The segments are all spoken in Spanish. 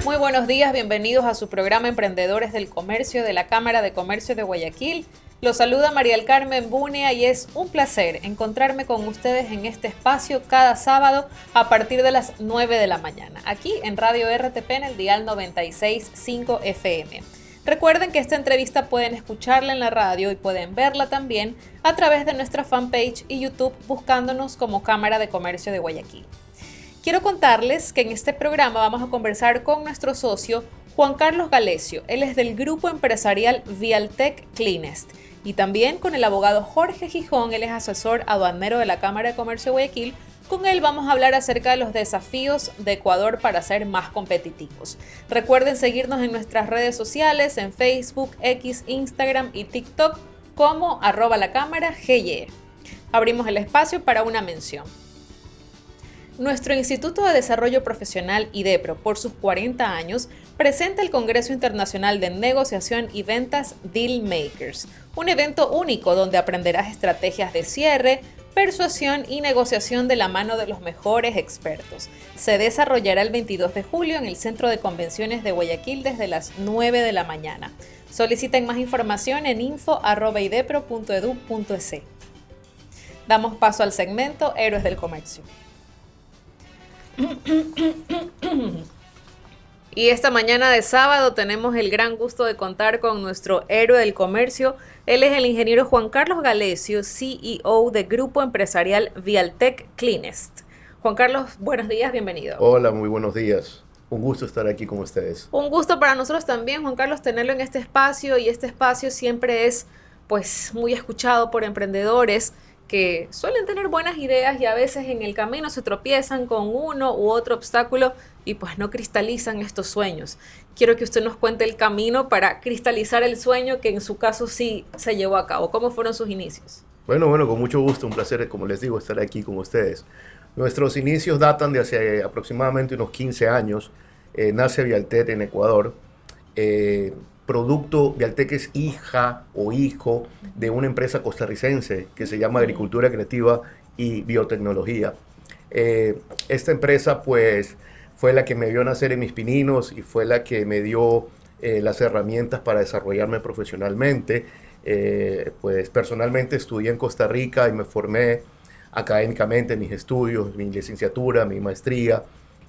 Muy buenos días, bienvenidos a su programa Emprendedores del Comercio de la Cámara de Comercio de Guayaquil. Los saluda María del Carmen Bunea y es un placer encontrarme con ustedes en este espacio cada sábado a partir de las 9 de la mañana, aquí en Radio RTP en el dial 96.5 FM. Recuerden que esta entrevista pueden escucharla en la radio y pueden verla también a través de nuestra fanpage y YouTube buscándonos como Cámara de Comercio de Guayaquil. Quiero contarles que en este programa vamos a conversar con nuestro socio Juan Carlos Galecio. Él es del grupo empresarial Vialtec Cleanest. Y también con el abogado Jorge Gijón, él es asesor aduanero de la Cámara de Comercio de Guayaquil. Con él vamos a hablar acerca de los desafíos de Ecuador para ser más competitivos. Recuerden seguirnos en nuestras redes sociales, en Facebook, X, Instagram y TikTok como @lacámara.gy. Abrimos el espacio para una mención. Nuestro Instituto de Desarrollo Profesional, IDEPRO, por sus 40 años, presenta el Congreso Internacional de Negociación y Ventas Deal Makers, un evento único donde aprenderás estrategias de cierre, persuasión y negociación de la mano de los mejores expertos. Se desarrollará el 22 de julio en el Centro de Convenciones de Guayaquil desde las 9 de la mañana. Soliciten más información en info@idepro.edu.es. Damos paso al segmento Héroes del Comercio. Y esta mañana de sábado tenemos el gran gusto de contar con nuestro héroe del comercio. Él es el ingeniero Juan Carlos Galecio, CEO de Grupo Empresarial Vialtec Cleanest. Juan Carlos, buenos días, bienvenido. Hola, muy buenos días. Un gusto estar aquí con ustedes. Un gusto para nosotros también, Juan Carlos, tenerlo en este espacio, y este espacio siempre es pues muy escuchado por emprendedores que suelen tener buenas ideas y a veces en el camino se tropiezan con uno u otro obstáculo y pues no cristalizan estos sueños. Quiero que usted nos cuente el camino para cristalizar el sueño que en su caso sí se llevó a cabo. ¿Cómo fueron sus inicios? Bueno, con mucho gusto, un placer, como les digo, estar aquí con ustedes. Nuestros inicios datan de hace aproximadamente unos 15 años. Nace Vialtec en Ecuador. Vialtec es hija o hijo de una empresa costarricense que se llama Agricultura Creativa y Biotecnología. Esta empresa pues fue la que me vio nacer en mis pininos y fue la que me dio las herramientas para desarrollarme profesionalmente. Pues personalmente estudié en Costa Rica y me formé académicamente en mis estudios, mi licenciatura, mi maestría,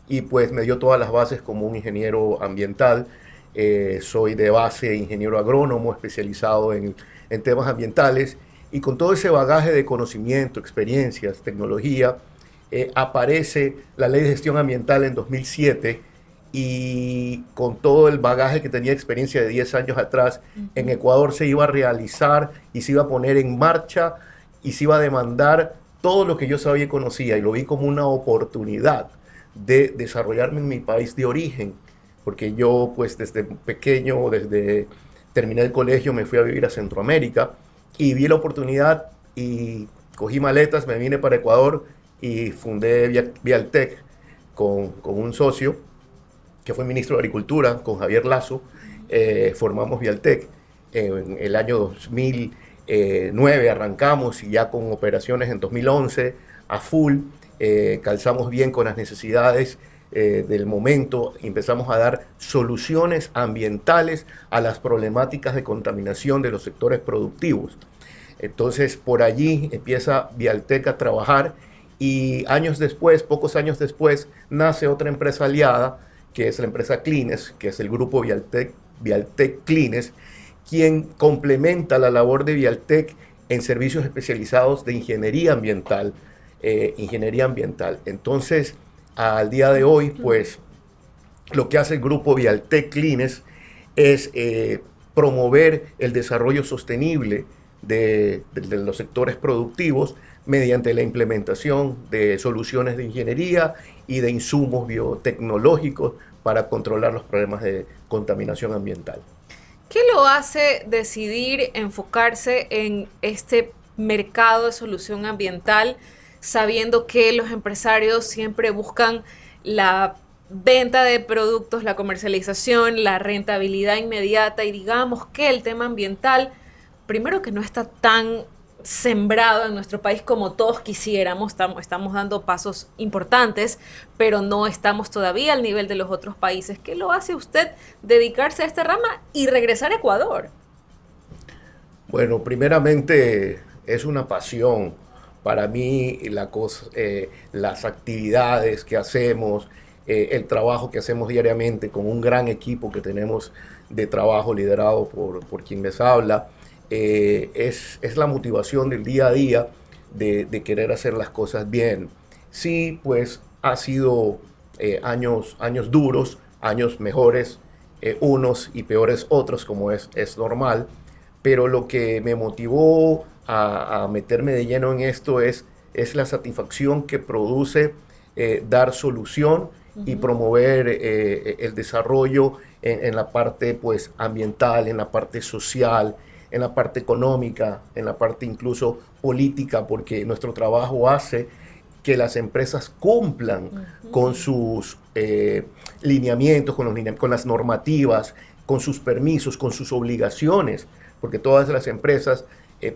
y pues me dio todas las bases como un ingeniero ambiental. Soy de base ingeniero agrónomo especializado en temas ambientales, y con todo ese bagaje de conocimiento, experiencias, tecnología, aparece la Ley de Gestión Ambiental en 2007, y con todo el bagaje que tenía, experiencia de 10 años atrás, en Ecuador se iba a realizar y se iba a poner en marcha y se iba a demandar todo lo que yo sabía y conocía, y lo vi como una oportunidad de desarrollarme en mi país de origen. Porque yo pues desde pequeño, desde terminé el colegio, me fui a vivir a Centroamérica y vi la oportunidad y cogí maletas, me vine para Ecuador y fundé Vialtec con un socio que fue ministro de Agricultura, con Javier Lazo. Formamos Vialtec en el año 2009, arrancamos, y ya con operaciones en 2011 a full. Calzamos bien con las necesidades del momento, empezamos a dar soluciones ambientales a las problemáticas de contaminación de los sectores productivos. Entonces por allí empieza Vialtec a trabajar, y pocos años después, nace otra empresa aliada, que es la empresa Cleanest, que es el grupo Vialtec Cleanest, quien complementa la labor de Vialtec en servicios especializados de ingeniería ambiental. Entonces, al día de hoy, pues, lo que hace el grupo Vialtec Cleanest es promover el desarrollo sostenible de los sectores productivos mediante la implementación de soluciones de ingeniería y de insumos biotecnológicos para controlar los problemas de contaminación ambiental. ¿Qué lo hace decidir enfocarse en este mercado de solución ambiental, sabiendo que los empresarios siempre buscan la venta de productos, la comercialización, la rentabilidad inmediata, y digamos que el tema ambiental, primero que no está tan sembrado en nuestro país como todos quisiéramos. Estamos dando pasos importantes, pero no estamos todavía al nivel de los otros países. ¿Qué lo hace usted dedicarse a esta rama y regresar a Ecuador? Bueno, primeramente es una pasión para mí las actividades que hacemos, el trabajo que hacemos diariamente con un gran equipo que tenemos de trabajo liderado por quien les habla. Es la motivación del día a día de querer hacer las cosas bien. Sí, pues ha sido años duros, años mejores unos y peores otros, como es normal, pero lo que me motivó a meterme de lleno en esto es la satisfacción que produce dar solución y promover el desarrollo en la parte pues, ambiental, en la parte social, en la parte económica, en la parte incluso política, porque nuestro trabajo hace que las empresas cumplan con sus lineamientos, con las normativas, con sus permisos, con sus obligaciones, porque todas las empresas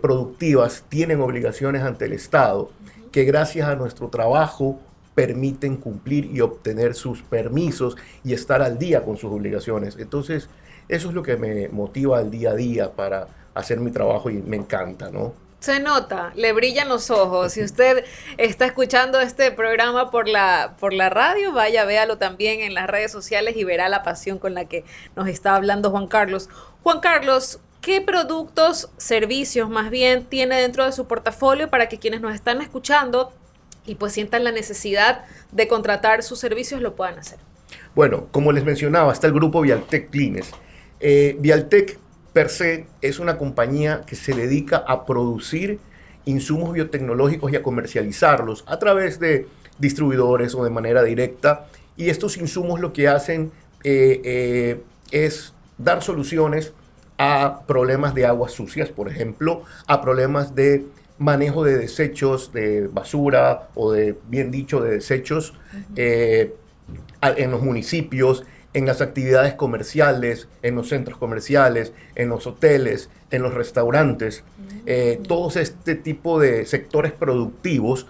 productivas tienen obligaciones ante el Estado que gracias a nuestro trabajo permiten cumplir y obtener sus permisos y estar al día con sus obligaciones. Entonces, eso es lo que me motiva al día a día para hacer mi trabajo y me encanta, ¿no? Se nota, le brillan los ojos. Si usted está escuchando este programa por la radio, vaya, véalo también en las redes sociales y verá la pasión con la que nos está hablando Juan Carlos. Juan Carlos, ¿qué productos, servicios más bien, tiene dentro de su portafolio para que quienes nos están escuchando y pues sientan la necesidad de contratar sus servicios lo puedan hacer? Bueno, como les mencionaba, está el grupo Vialtec Clines. Vialtec per se es una compañía que se dedica a producir insumos biotecnológicos y a comercializarlos a través de distribuidores o de manera directa. Y estos insumos lo que hacen es dar soluciones a problemas de aguas sucias, por ejemplo, a problemas de manejo de desechos, de basura o bien dicho, de desechos en los municipios, en las actividades comerciales, en los centros comerciales, en los hoteles, en los restaurantes. Todos este tipo de sectores productivos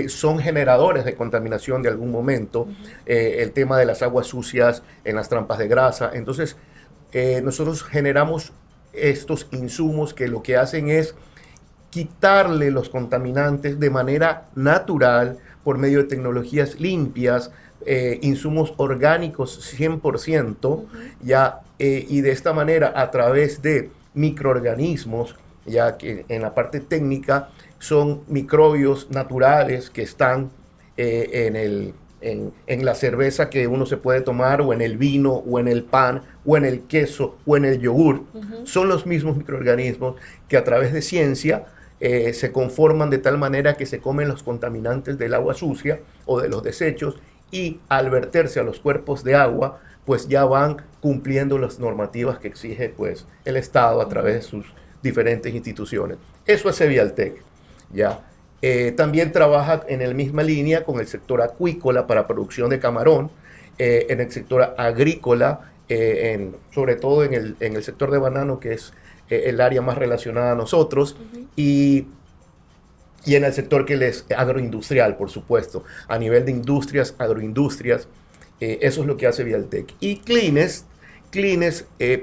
son generadores de contaminación de algún momento. El tema de las aguas sucias en las trampas de grasa. Entonces, nosotros generamos estos insumos que lo que hacen es quitarle los contaminantes de manera natural por medio de tecnologías limpias, insumos orgánicos 100%, ya, y de esta manera a través de microorganismos, ya que en la parte técnica son microbios naturales que están en la cerveza que uno se puede tomar, o en el vino, o en el pan, o en el queso, o en el yogur. Son los mismos microorganismos que a través de ciencia se conforman de tal manera que se comen los contaminantes del agua sucia o de los desechos, y al verterse a los cuerpos de agua, pues ya van cumpliendo las normativas que exige pues, el Estado a través de sus diferentes instituciones. Eso hace Vialtec, ¿ya? También trabaja en la misma línea con el sector acuícola para producción de camarón, en el sector agrícola, sobre todo en el sector de banano, que es el área más relacionada a nosotros, y en el sector que es agroindustrial, por supuesto, a nivel de industrias, agroindustrias. Eso es lo que hace Vialtec. Y Clines,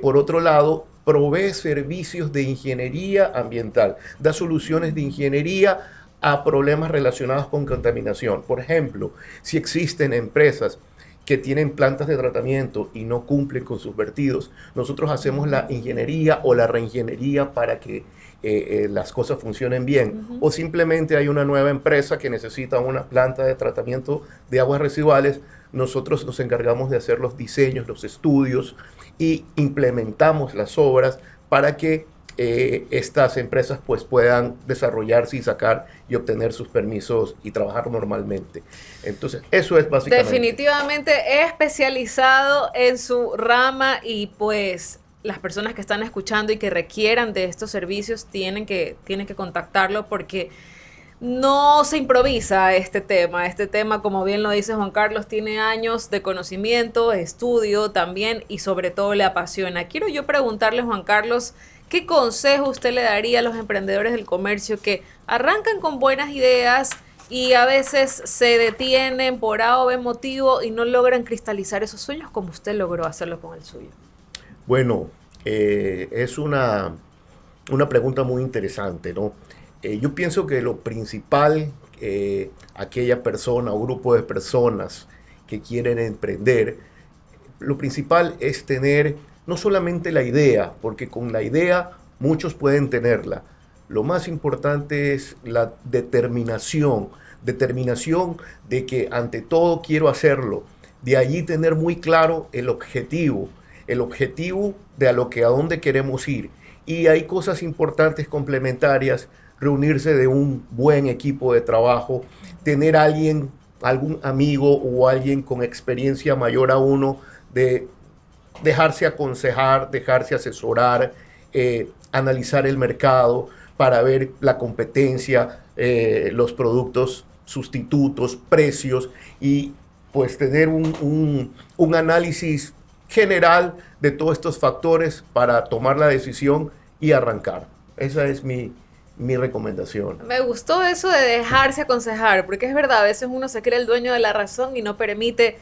por otro lado, provee servicios de ingeniería ambiental, da soluciones de ingeniería a problemas relacionados con contaminación. Por ejemplo, si existen empresas que tienen plantas de tratamiento y no cumplen con sus vertidos, nosotros hacemos la ingeniería o la reingeniería para que las cosas funcionen bien. O simplemente hay una nueva empresa que necesita una planta de tratamiento de aguas residuales, nosotros nos encargamos de hacer los diseños, los estudios y implementamos las obras para que estas empresas pues puedan desarrollarse y sacar y obtener sus permisos y trabajar normalmente. Entonces, eso es básicamente. Definitivamente especializado en su rama, y pues las personas que están escuchando y que requieran de estos servicios tienen que contactarlo, porque no se improvisa este tema. Este tema, como bien lo dice Juan Carlos, tiene años de conocimiento, estudio también, y sobre todo le apasiona. Quiero yo preguntarle, Juan Carlos, ¿qué consejo usted le daría a los emprendedores del comercio que arrancan con buenas ideas y a veces se detienen por A o B motivo y no logran cristalizar esos sueños como usted logró hacerlo con el suyo? Bueno, es una pregunta muy interesante, ¿no? Yo pienso que lo principal, aquella persona o grupo de personas que quieren emprender, lo principal es tener no solamente la idea, porque con la idea muchos pueden tenerla. Lo más importante es la determinación de que ante todo quiero hacerlo. De allí tener muy claro el objetivo de a dónde queremos ir. Y hay cosas importantes complementarias, reunirse de un buen equipo de trabajo, tener algún amigo o alguien con experiencia mayor a uno, de dejarse aconsejar, dejarse asesorar, analizar el mercado para ver la competencia, los productos sustitutos, precios y pues tener un análisis general de todos estos factores para tomar la decisión y arrancar. Esa es mi recomendación. Me gustó eso de dejarse aconsejar, porque es verdad, a veces uno se cree el dueño de la razón y no permite,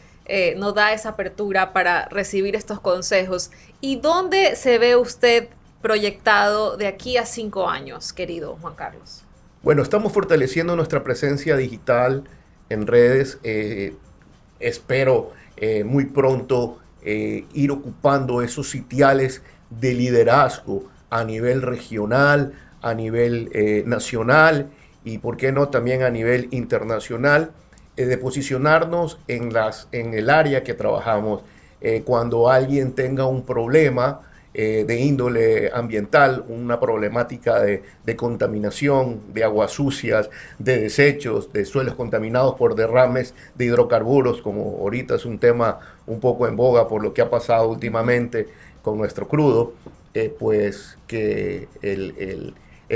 no da esa apertura para recibir estos consejos. ¿Y dónde se ve usted proyectado de aquí a 5 años, querido Juan Carlos? Bueno, estamos fortaleciendo nuestra presencia digital en redes. Espero muy pronto ir ocupando esos sitiales de liderazgo a nivel regional, a nivel nacional y, por qué no, también a nivel internacional, de posicionarnos en el área que trabajamos. Cuando alguien tenga un problema de índole ambiental, una problemática de contaminación, de aguas sucias, de desechos, de suelos contaminados por derrames de hidrocarburos, como ahorita es un tema un poco en boga por lo que ha pasado últimamente con nuestro crudo, pues que el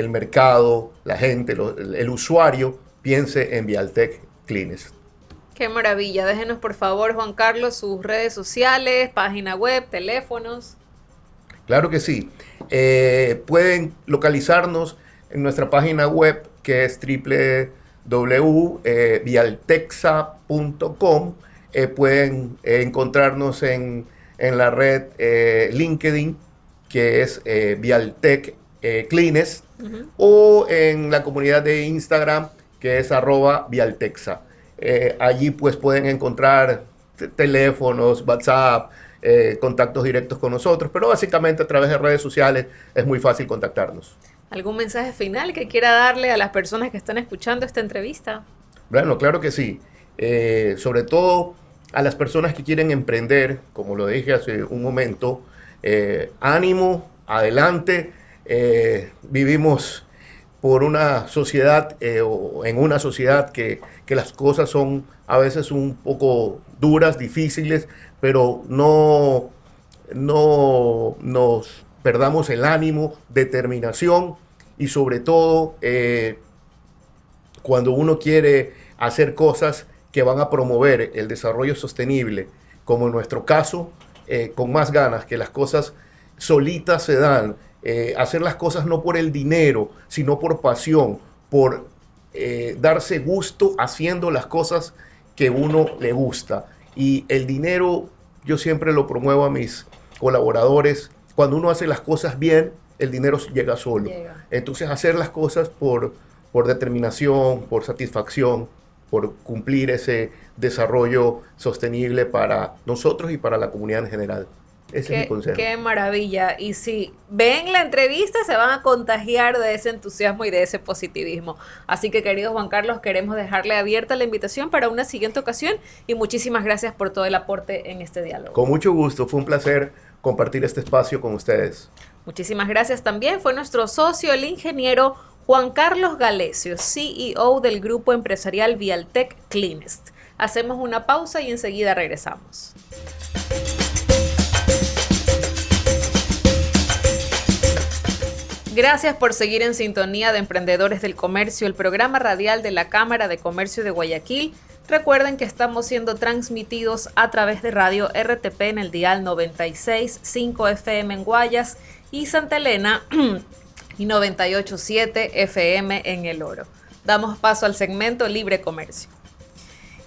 mercado, la gente, el usuario piense en Vialtec Cleanest. Qué maravilla. Déjenos por favor, Juan Carlos, sus redes sociales, página web, teléfonos. Claro que sí. Pueden localizarnos en nuestra página web, que es www.vialtexa.com. Pueden encontrarnos en la red LinkedIn, que es Vialtec Cleanest, o en la comunidad de Instagram, que es @Vialtexa. Allí pues pueden encontrar teléfonos, WhatsApp, contactos directos con nosotros, pero básicamente a través de redes sociales es muy fácil contactarnos. ¿Algún mensaje final que quiera darle a las personas que están escuchando esta entrevista? Bueno, claro que sí. Sobre todo a las personas que quieren emprender, como lo dije hace un momento, ánimo, adelante. Vivimos por una sociedad o en una sociedad que las cosas son a veces un poco duras, difíciles, pero no nos perdamos el ánimo, determinación y sobre todo cuando uno quiere hacer cosas que van a promover el desarrollo sostenible, como en nuestro caso, con más ganas, que las cosas solitas se dan, hacer las cosas no por el dinero, sino por pasión, por darse gusto haciendo las cosas que uno le gusta. Y el dinero, yo siempre lo promuevo a mis colaboradores, cuando uno hace las cosas bien, el dinero llega solo. Entonces hacer las cosas por determinación, por satisfacción, por cumplir ese desarrollo sostenible para nosotros y para la comunidad en general. Ese es mi consejo. Qué maravilla. Y si ven la entrevista, se van a contagiar de ese entusiasmo y de ese positivismo. Así que, querido Juan Carlos, queremos dejarle abierta la invitación para una siguiente ocasión y muchísimas gracias por todo el aporte en este diálogo. Con mucho gusto. Fue un placer compartir este espacio con ustedes. Muchísimas gracias también. Fue nuestro socio, el ingeniero Juan Carlos Galesio, CEO del grupo empresarial Vialtec Cleanest. Hacemos una pausa y enseguida regresamos. Gracias por seguir en sintonía de Emprendedores del Comercio, el programa radial de la Cámara de Comercio de Guayaquil. Recuerden que estamos siendo transmitidos a través de Radio RTP en el dial 96.5 FM en Guayas y Santa Elena y 98.7 FM en El Oro. Damos paso al segmento Libre Comercio.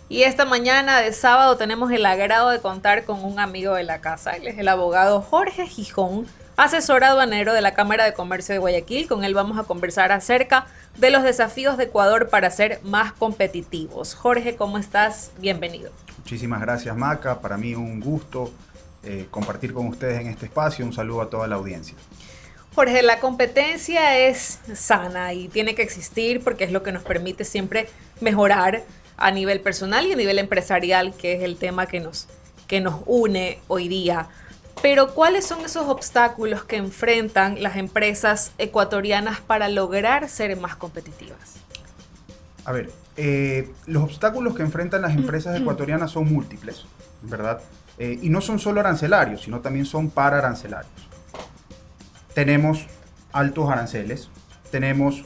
Y esta mañana de sábado tenemos el agrado de contar con un amigo de la casa. Él es el abogado Jorge Gijón, asesor aduanero de la Cámara de Comercio de Guayaquil. Con él vamos a conversar acerca de los desafíos de Ecuador para ser más competitivos. Jorge, ¿cómo estás? Bienvenido. Muchísimas gracias, Maca. Para mí un gusto compartir con ustedes en este espacio. Un saludo a toda la audiencia. Jorge, la competencia es sana y tiene que existir porque es lo que nos permite siempre mejorar a nivel personal y a nivel empresarial, que es el tema que nos une hoy día. Pero, ¿cuáles son esos obstáculos que enfrentan las empresas ecuatorianas para lograr ser más competitivas? A ver, los obstáculos que enfrentan las empresas ecuatorianas son múltiples, ¿verdad? Y no son solo arancelarios, sino también son pararancelarios. Tenemos altos aranceles, tenemos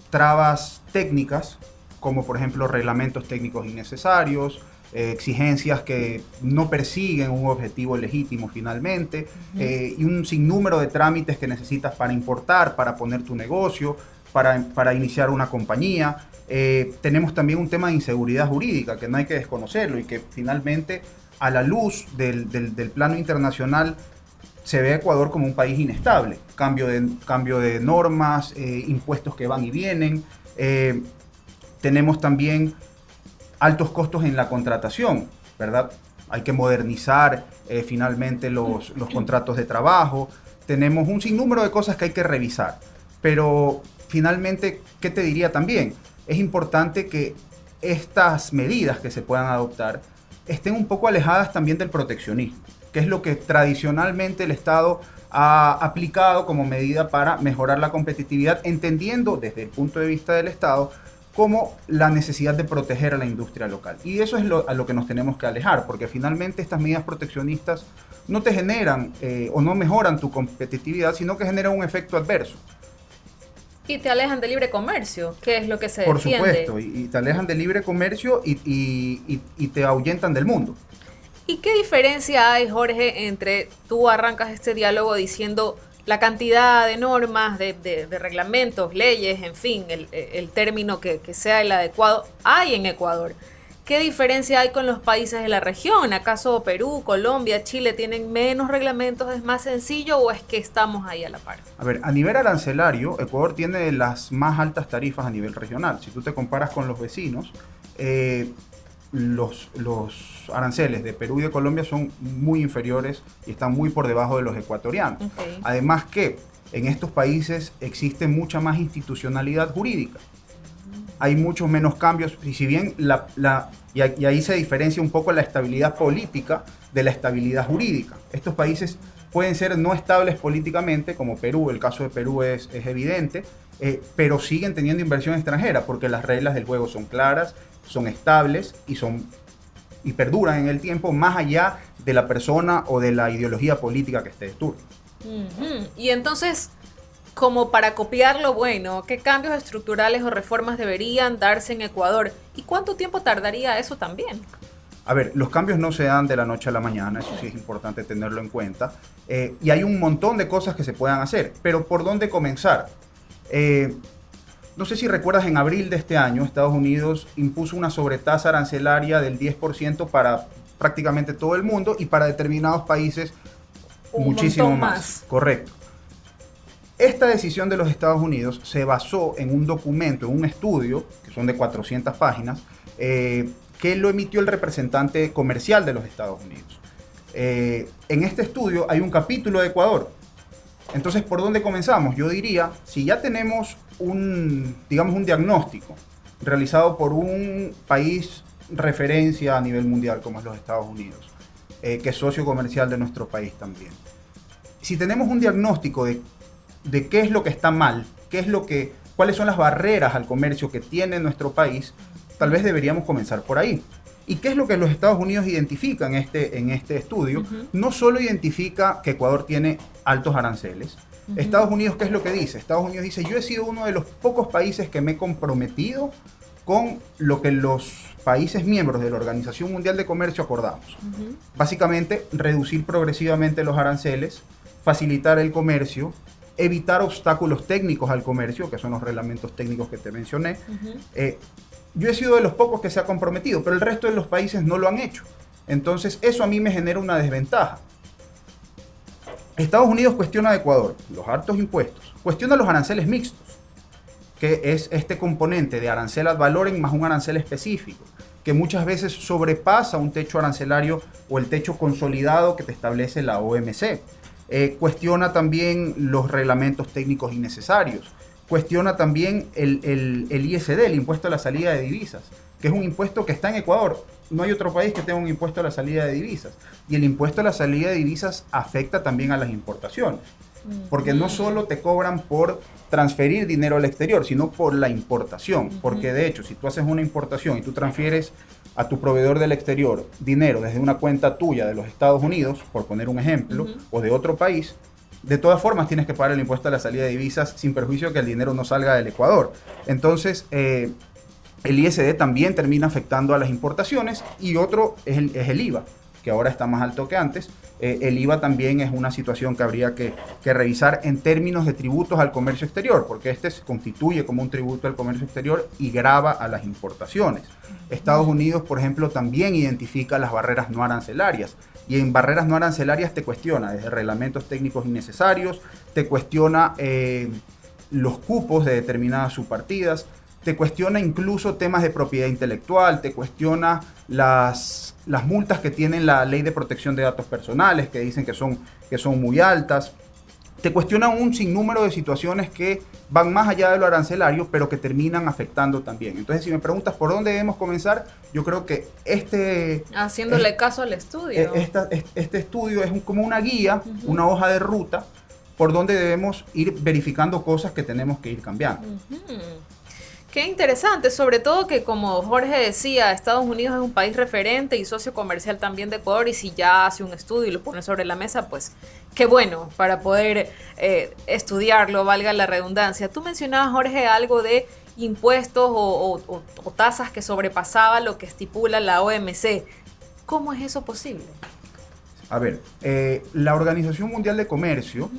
trabas técnicas, como por ejemplo reglamentos técnicos innecesarios, exigencias que no persiguen un objetivo legítimo finalmente, y un sinnúmero de trámites que necesitas para importar, para poner tu negocio, para iniciar una compañía. Tenemos también un tema de inseguridad jurídica que no hay que desconocerlo y que finalmente a la luz del plano internacional se ve a Ecuador como un país inestable. Cambio de normas, impuestos que van y vienen. Tenemos también altos costos en la contratación, ¿verdad? Hay que modernizar finalmente los contratos de trabajo. Tenemos un sinnúmero de cosas que hay que revisar. Pero finalmente, ¿qué te diría también? Es importante que estas medidas que se puedan adoptar estén un poco alejadas también del proteccionismo, que es lo que tradicionalmente el Estado ha aplicado como medida para mejorar la competitividad, entendiendo desde el punto de vista del Estado como la necesidad de proteger a la industria local. Y eso es a lo que nos tenemos que alejar, porque finalmente estas medidas proteccionistas no te generan o no mejoran tu competitividad, sino que generan un efecto adverso. Y te alejan del libre comercio, que es lo que se defiende. Por supuesto, y te alejan del libre comercio y te ahuyentan del mundo. ¿Y qué diferencia hay, Jorge, entre tú arrancas este diálogo diciendo la cantidad de normas, de reglamentos, leyes, en fin, el término que sea el adecuado, hay en Ecuador? ¿Qué diferencia hay con los países de la región? ¿Acaso Perú, Colombia, Chile tienen menos reglamentos, es más sencillo o es que estamos ahí a la par? A ver, a nivel arancelario, Ecuador tiene las más altas tarifas a nivel regional. Si tú te comparas con los vecinos, los aranceles de Perú y de Colombia son muy inferiores y están muy por debajo de los ecuatorianos. Okay. Además que en estos países existe mucha más institucionalidad jurídica. Hay muchos menos cambios, y si bien y ahí se diferencia un poco la estabilidad política de la estabilidad jurídica. Estos países pueden ser no estables políticamente, como Perú, el caso de Perú es evidente, pero siguen teniendo inversión extranjera porque las reglas del juego son claras, son estables y perduran en el tiempo más allá de la persona o de la ideología política que esté de turno. Y entonces, como para copiar lo bueno, ¿qué cambios estructurales o reformas deberían darse en Ecuador? ¿Y cuánto tiempo tardaría eso también? A ver, los cambios no se dan de la noche a la mañana, eso sí es importante tenerlo en cuenta. Y hay un montón de cosas que se puedan hacer, pero ¿por dónde comenzar? No sé si recuerdas, en abril de este año, Estados Unidos impuso una sobretasa arancelaria del 10% para prácticamente todo el mundo y para determinados países muchísimo más. Correcto. Esta decisión de los Estados Unidos se basó en un documento, en un estudio, que son de 400 páginas, que lo emitió el representante comercial de los Estados Unidos. En este estudio hay un capítulo de Ecuador. Entonces, ¿por dónde comenzamos? Yo diría, si ya tenemos un diagnóstico realizado por un país referencia a nivel mundial como es los Estados Unidos, que es socio comercial de nuestro país también. Si tenemos un diagnóstico de qué es lo que está mal, cuáles son las barreras al comercio que tiene nuestro país, tal vez deberíamos comenzar por ahí. ¿Y qué es lo que los Estados Unidos identifican en este estudio? No solo identifica que Ecuador tiene altos aranceles. Estados Unidos, ¿qué es lo que dice? Estados Unidos dice, yo he sido uno de los pocos países que me he comprometido con lo que los países miembros de la Organización Mundial de Comercio acordamos. Básicamente, reducir progresivamente los aranceles, facilitar el comercio, evitar obstáculos técnicos al comercio, que son los reglamentos técnicos que te mencioné. Yo he sido de los pocos que se ha comprometido, pero el resto de los países no lo han hecho. Entonces, eso a mí me genera una desventaja. Estados Unidos cuestiona a Ecuador los altos impuestos, cuestiona los aranceles mixtos, que es este componente de arancel ad valorem más un arancel específico, que muchas veces sobrepasa un techo arancelario o el techo consolidado que te establece la OMC. Cuestiona también los reglamentos técnicos innecesarios. Cuestiona también el ISD, el impuesto a la salida de divisas, que es un impuesto que está en Ecuador. No hay otro país que tenga un impuesto a la salida de divisas. Y el impuesto a la salida de divisas afecta también a las importaciones. Porque no solo te cobran por transferir dinero al exterior, sino por la importación. Porque de hecho, si tú haces una importación y tú transfieres a tu proveedor del exterior dinero desde una cuenta tuya de los Estados Unidos, por poner un ejemplo, o de otro país, de todas formas tienes que pagar el impuesto a la salida de divisas sin perjuicio que el dinero no salga del Ecuador. Entonces, el ISD también termina afectando a las importaciones, y otro es el IVA, que ahora está más alto que antes. El IVA también es una situación que habría que revisar en términos de tributos al comercio exterior, porque este se constituye como un tributo al comercio exterior y grava a las importaciones. Estados Unidos, por ejemplo, también identifica las barreras no arancelarias, y en barreras no arancelarias te cuestiona desde reglamentos técnicos innecesarios, te cuestiona los cupos de determinadas subpartidas, te cuestiona incluso temas de propiedad intelectual, te cuestiona las multas que tiene la Ley de Protección de Datos Personales, que dicen que son muy altas. Te cuestiona un sinnúmero de situaciones que van más allá de lo arancelario, pero que terminan afectando también. Entonces, si me preguntas por dónde debemos comenzar, yo creo que haciéndole caso al estudio. Este estudio es como una guía, una hoja de ruta, por donde debemos ir verificando cosas que tenemos que ir cambiando. Qué interesante, sobre todo que, como Jorge decía, Estados Unidos es un país referente y socio comercial también de Ecuador, y si ya hace un estudio y lo pone sobre la mesa, pues qué bueno para poder estudiarlo, valga la redundancia. Tú mencionabas, Jorge, algo de impuestos o tasas que sobrepasaba lo que estipula la OMC. ¿Cómo es eso posible? A ver, la Organización Mundial de Comercio,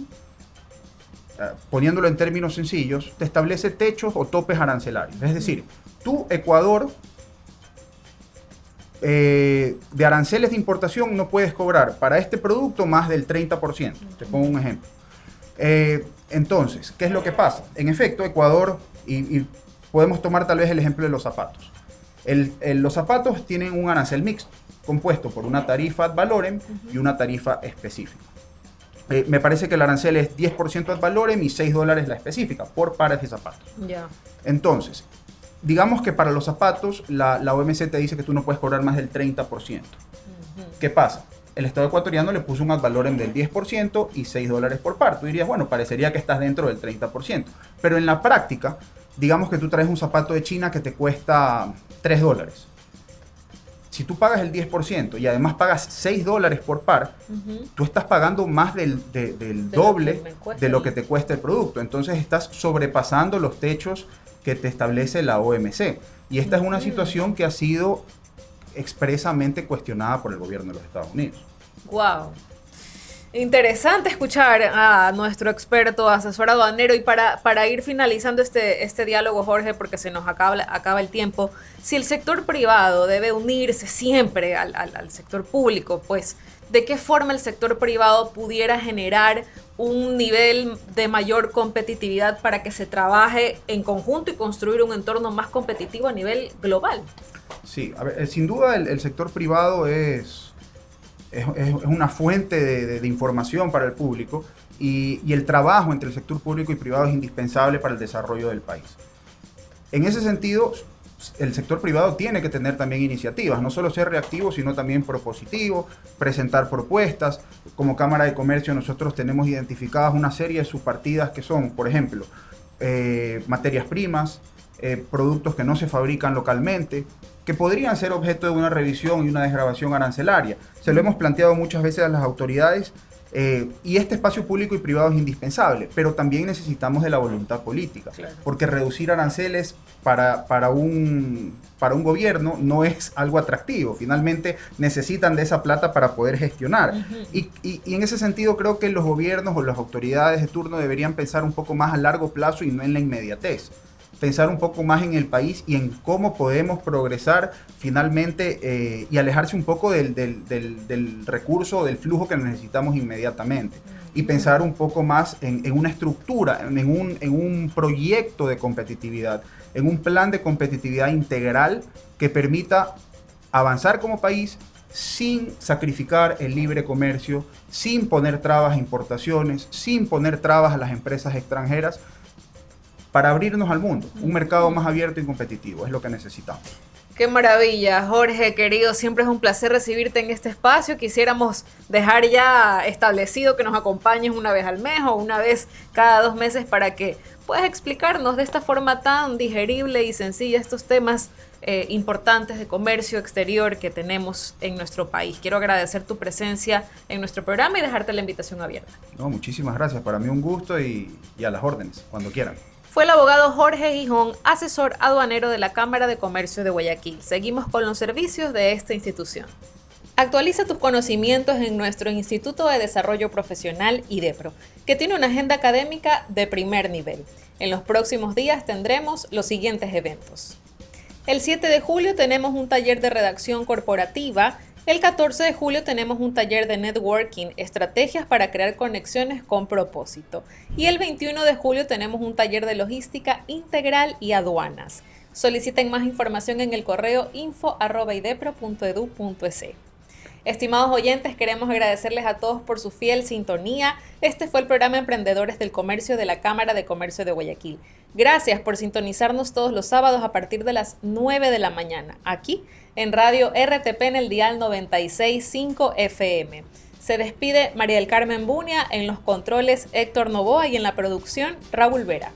poniéndolo en términos sencillos, te establece techos o topes arancelarios. Es decir, tú, Ecuador, de aranceles de importación no puedes cobrar para este producto más del 30%. Te pongo un ejemplo. Entonces, ¿qué es lo que pasa? En efecto, Ecuador, y podemos tomar tal vez el ejemplo de los zapatos. Los zapatos tienen un arancel mixto, compuesto por una tarifa ad valorem y una tarifa específica. Me parece que el arancel es 10% ad valorem y $6 la específica por pares de zapatos. Yeah. Entonces, digamos que para los zapatos la OMC te dice que tú no puedes cobrar más del 30%. ¿Qué pasa? El Estado ecuatoriano le puso un ad valorem del 10% y $6 por par. Tú dirías, bueno, parecería que estás dentro del 30%. Pero en la práctica, digamos que tú traes un zapato de China que te cuesta $3. Si tú pagas el 10% y además pagas $6 por par, tú estás pagando más del doble de lo que te cuesta el producto. Entonces estás sobrepasando los techos que te establece la OMC. Y esta es una situación que ha sido expresamente cuestionada por el gobierno de los Estados Unidos. Wow. Interesante escuchar a nuestro experto asesor aduanero. Y para ir finalizando este diálogo, Jorge, porque se nos acaba el tiempo, si el sector privado debe unirse siempre al sector público, pues ¿de qué forma el sector privado pudiera generar un nivel de mayor competitividad para que se trabaje en conjunto y construir un entorno más competitivo a nivel global? Sí, a ver, sin duda el sector privado es una fuente de información para el público, y el trabajo entre el sector público y privado es indispensable para el desarrollo del país. En ese sentido, el sector privado tiene que tener también iniciativas, no solo ser reactivo, sino también propositivo, presentar propuestas. Como Cámara de Comercio nosotros tenemos identificadas una serie de subpartidas que son, por ejemplo, materias primas, productos que no se fabrican localmente, que podrían ser objeto de una revisión y una desgravación arancelaria. Se lo hemos planteado muchas veces a las autoridades, Y este espacio público y privado es indispensable, pero también necesitamos de la voluntad política, Claro. porque reducir aranceles para un gobierno no es algo atractivo. Finalmente necesitan de esa plata para poder gestionar. Y en ese sentido creo que los gobiernos o las autoridades de turno deberían pensar un poco más a largo plazo y no en la inmediatez. Pensar un poco más en el país y en cómo podemos progresar finalmente y alejarse un poco del recurso, del flujo que necesitamos inmediatamente. Y pensar un poco más en una estructura, en un proyecto de competitividad, en un plan de competitividad integral que permita avanzar como país sin sacrificar el libre comercio, sin poner trabas a importaciones, sin poner trabas a las empresas extranjeras, para abrirnos al mundo, un mercado más abierto y competitivo, es lo que necesitamos. Qué maravilla, Jorge, querido, siempre es un placer recibirte en este espacio. Quisiéramos dejar ya establecido que nos acompañes una vez al mes o una vez cada 2 meses para que puedas explicarnos de esta forma tan digerible y sencilla estos temas importantes de comercio exterior que tenemos en nuestro país. Quiero agradecer tu presencia en nuestro programa y dejarte la invitación abierta. No, muchísimas gracias, para mí un gusto y a las órdenes, cuando quieran. Fue el abogado Jorge Gijón, asesor aduanero de la Cámara de Comercio de Guayaquil. Seguimos con los servicios de esta institución. Actualiza tus conocimientos en nuestro Instituto de Desarrollo Profesional IDEPRO, que tiene una agenda académica de primer nivel. En los próximos días tendremos los siguientes eventos. El 7 de julio tenemos un taller de redacción corporativa. El 14 de julio tenemos un taller de networking, estrategias para crear conexiones con propósito. Y el 21 de julio tenemos un taller de logística integral y aduanas. Soliciten más información en el correo info@idepro.edu.es. Estimados oyentes, queremos agradecerles a todos por su fiel sintonía. Este fue el programa Emprendedores del Comercio de la Cámara de Comercio de Guayaquil. Gracias por sintonizarnos todos los sábados a partir de las 9 de la mañana, aquí en Radio RTP en el dial 96.5 FM. Se despide María del Carmen Bunia, en los controles Héctor Novoa y en la producción Raúl Vera.